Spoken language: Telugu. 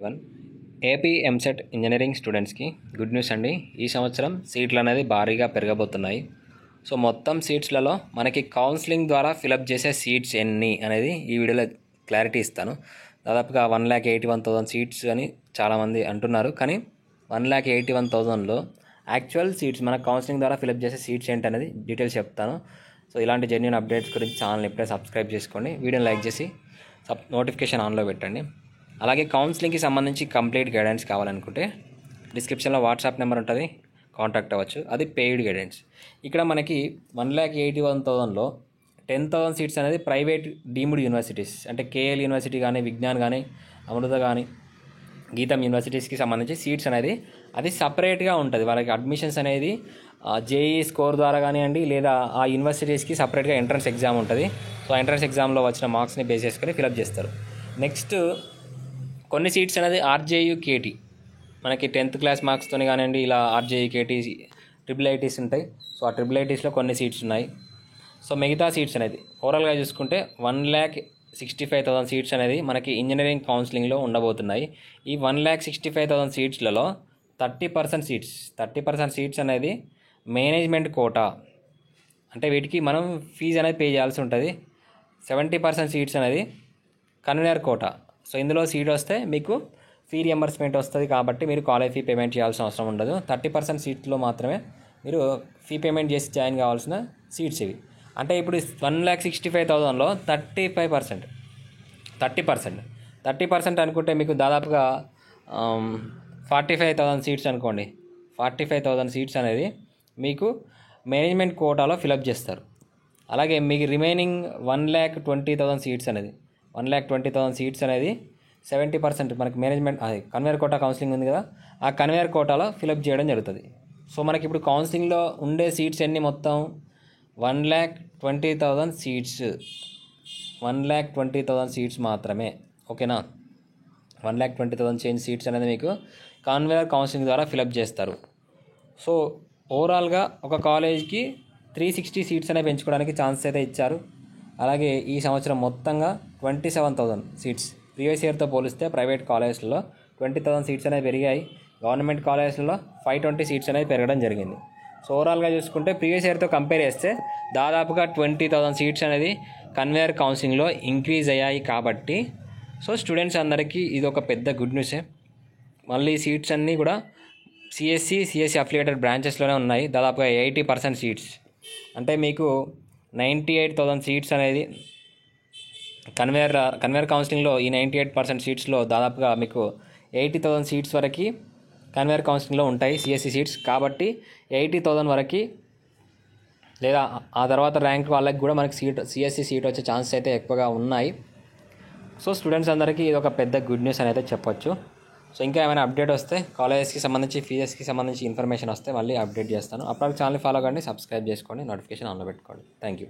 వన్ ఏపీ ఎంసెట్ ఇంజనీరింగ్ స్టూడెంట్స్కి గుడ్ న్యూస్ అండి. ఈ సంవత్సరం సీట్లు అనేది భారీగా పెరగబోతున్నాయి. సో మొత్తం సీట్స్లలో మనకి కౌన్సిలింగ్ ద్వారా ఫిలప్ చేసే సీట్స్ ఎన్ని అనేది ఈ వీడియోలో క్లారిటీ ఇస్తాను. దాదాపుగా 1,81,000 సీట్స్ అని చాలామంది అంటున్నారు, కానీ 1,81,000లో యాక్చువల్ సీట్స్ మన కౌన్సిలింగ్ ద్వారా ఫిలప్ చేసే సీట్స్ ఏంటి అనేది డీటెయిల్స్ చెప్తాను. సో ఇలాంటి జెన్యూన్ అప్డేట్స్ గురించి ఛానల్ ఇప్పుడే సబ్స్క్రైబ్ చేసుకోండి, వీడియోని లైక్ చేసి నోటిఫికేషన్ ఆన్లో పెట్టండి. అలాగే కౌన్సిలింగ్కి సంబంధించి కంప్లీట్ గైడెన్స్ కావాలనుకుంటే డిస్క్రిప్షన్లో వాట్సాప్ నెంబర్ ఉంటుంది, కాంటాక్ట్ అవ్వచ్చు. అది పెయిడ్ గైడెన్స్. ఇక్కడ మనకి 1,81,000లో 10,000 సీట్స్ అనేది ప్రైవేట్ డీమ్డ్ యూనివర్సిటీస్, అంటే కేఎల్ యూనివర్సిటీ కానీ, విజ్ఞాన్ కానీ, అమృత కానీ, గీతం యూనివర్సిటీస్కి సంబంధించి సీట్స్ అనేది అది సపరేట్గా ఉంటుంది. వాళ్ళకి అడ్మిషన్స్ అనేది జేఈ స్కోర్ ద్వారా కానివ్వండి, లేదా ఆ యూనివర్సిటీస్కి సపరేట్గా ఎంట్రన్స్ ఎగ్జామ్ ఉంటుంది. సో ఆ ఎంట్రన్స్ ఎగ్జామ్లో వచ్చిన మార్క్స్ని బేస్ చేసుకొని ఫిలప్ చేస్తారు. నెక్స్ట్ కొన్ని సీట్స్ అనేది ఆర్జేయు కేటీ, మనకి 10th క్లాస్ మార్క్స్తో కానివ్వండి, ఇలా ఆర్జేయు కేటీ ట్రిపుల్ ఐటీస్ ఉంటాయి. సో ఆ ట్రిపుల్ ఐటీస్లో కొన్ని సీట్స్ ఉన్నాయి. సో మిగతా సీట్స్ అనేది ఓవరాల్గా చూసుకుంటే 1,65,000 సీట్స్ అనేది మనకి ఇంజనీరింగ్ కౌన్సిలింగ్లో ఉండబోతున్నాయి. ఈ 1,65,000 సీట్స్లలో 30% సీట్స్ అనేది మేనేజ్మెంట్ కోటా, అంటే వీటికి మనం ఫీజు అనేది పే చేయాల్సి ఉంటుంది. 70% సీట్స్ అనేది కన్వీనర్ కోటా. సో ఇందులో సీట్ వస్తే మీకు ఫీ రియంబర్స్మెంట్ వస్తుంది, కాబట్టి మీరు కాలేజ్ ఫీ పేమెంట్ చేయాల్సిన అవసరం ఉండదు. 30% సీట్లో మాత్రమే మీరు ఫీ పేమెంట్ చేసి జాయిన్ కావాల్సిన సీట్స్ ఇవి. అంటే ఇప్పుడు 1,65,000లో 30% అనుకుంటే మీకు దాదాపుగా 45,000 సీట్స్ అనుకోండి. 45,000 సీట్స్ అనేది మీకు మేనేజ్మెంట్ కోటాలో ఫిలప్ చేస్తారు. అలాగే మీకు రిమైనింగ్ 1,20,000 సీట్స్ అనేది 1,20,000 సీట్స్ అనేది 70% మనకి మేనేజ్మెంట్ అది కన్వేయర్ కోటా కౌన్సిలింగ్ ఉంది కదా, ఆ కన్వేయర్ కోటాలో ఫిలప్ చేయడం జరుగుతుంది. సో మనకి ఇప్పుడు కౌన్సిలింగ్లో ఉండే సీట్స్ ఎన్ని మొత్తం 1,20,000 సీట్స్, 1,20,000 సీట్స్ మాత్రమే. ఓకేనా, 1,20,000 చేంజ్ సీట్స్ అనేది మీకు కన్వేయర్ కౌన్సిలింగ్ ద్వారా ఫిలప్ చేస్తారు. సో ఓవరాల్గా ఒక కాలేజ్కి 360 సీట్స్ అనేవి పెంచుకోవడానికి ఛాన్స్ అయితే ఇచ్చారు. అలాగే ఈ సంవత్సరం మొత్తంగా 27,000 సీట్స్ ప్రీవియస్ ఇయర్తో పోలిస్తే ప్రైవేట్ కాలేజ్లలో 20,000 సీట్స్ అనేవి పెరిగాయి. గవర్నమెంట్ కాలేజ్లలో 520 సీట్స్ అనేవి పెరగడం జరిగింది. సో ఓవరాల్గా చూసుకుంటే ప్రీవియస్ ఇయర్తో కంపేర్ చేస్తే దాదాపుగా 20,000 సీట్స్ అనేది కన్వేయర్ కౌన్సిలింగ్లో ఇంక్రీజ్ అయ్యాయి. కాబట్టి సో స్టూడెంట్స్ అందరికీ ఇది ఒక పెద్ద గుడ్ న్యూసే. మళ్ళీ సీట్స్ అన్నీ కూడా సిఎస్సి అఫిలియేటెడ్ బ్రాంచెస్లోనే ఉన్నాయి. దాదాపుగా 80% సీట్స్, అంటే మీకు 98,000 సీట్స్ అనేది కన్వేయర్ కౌన్సిలింగ్లో ఈ 98% సీట్స్లో దాదాపుగా మీకు 80,000 సీట్స్ వరకు కన్వేయర్ కౌన్సిలింగ్లో ఉంటాయి సిఎస్సి సీట్స్. కాబట్టి 80,000 వరకు లేదా ఆ తర్వాత ర్యాంక్ వాళ్ళకి కూడా మనకి సిఎస్సి సీట్ వచ్చే ఛాన్సెస్ అయితే ఎక్కువగా ఉన్నాయి. సో స్టూడెంట్స్ అందరికీ ఇది ఒక పెద్ద గుడ్ న్యూస్ అని అయితే చెప్పొచ్చు. సో ఇంకా ఏమైనా అప్డేట్ వస్తే కాలేజెస్కి సంబంధించి ఫీజెస్కి సంబంధించి ఇన్ఫర్మేషన్ వస్తే మళ్ళీ అప్డేట్ చేస్తాను. అప్పటికి ఛానల్ ఫాలో కండి, సబ్స్క్రైబ్ చేసుకోండి, నోటిఫికేషన్ ఆన్లో పెట్టుకోండి. Thank you.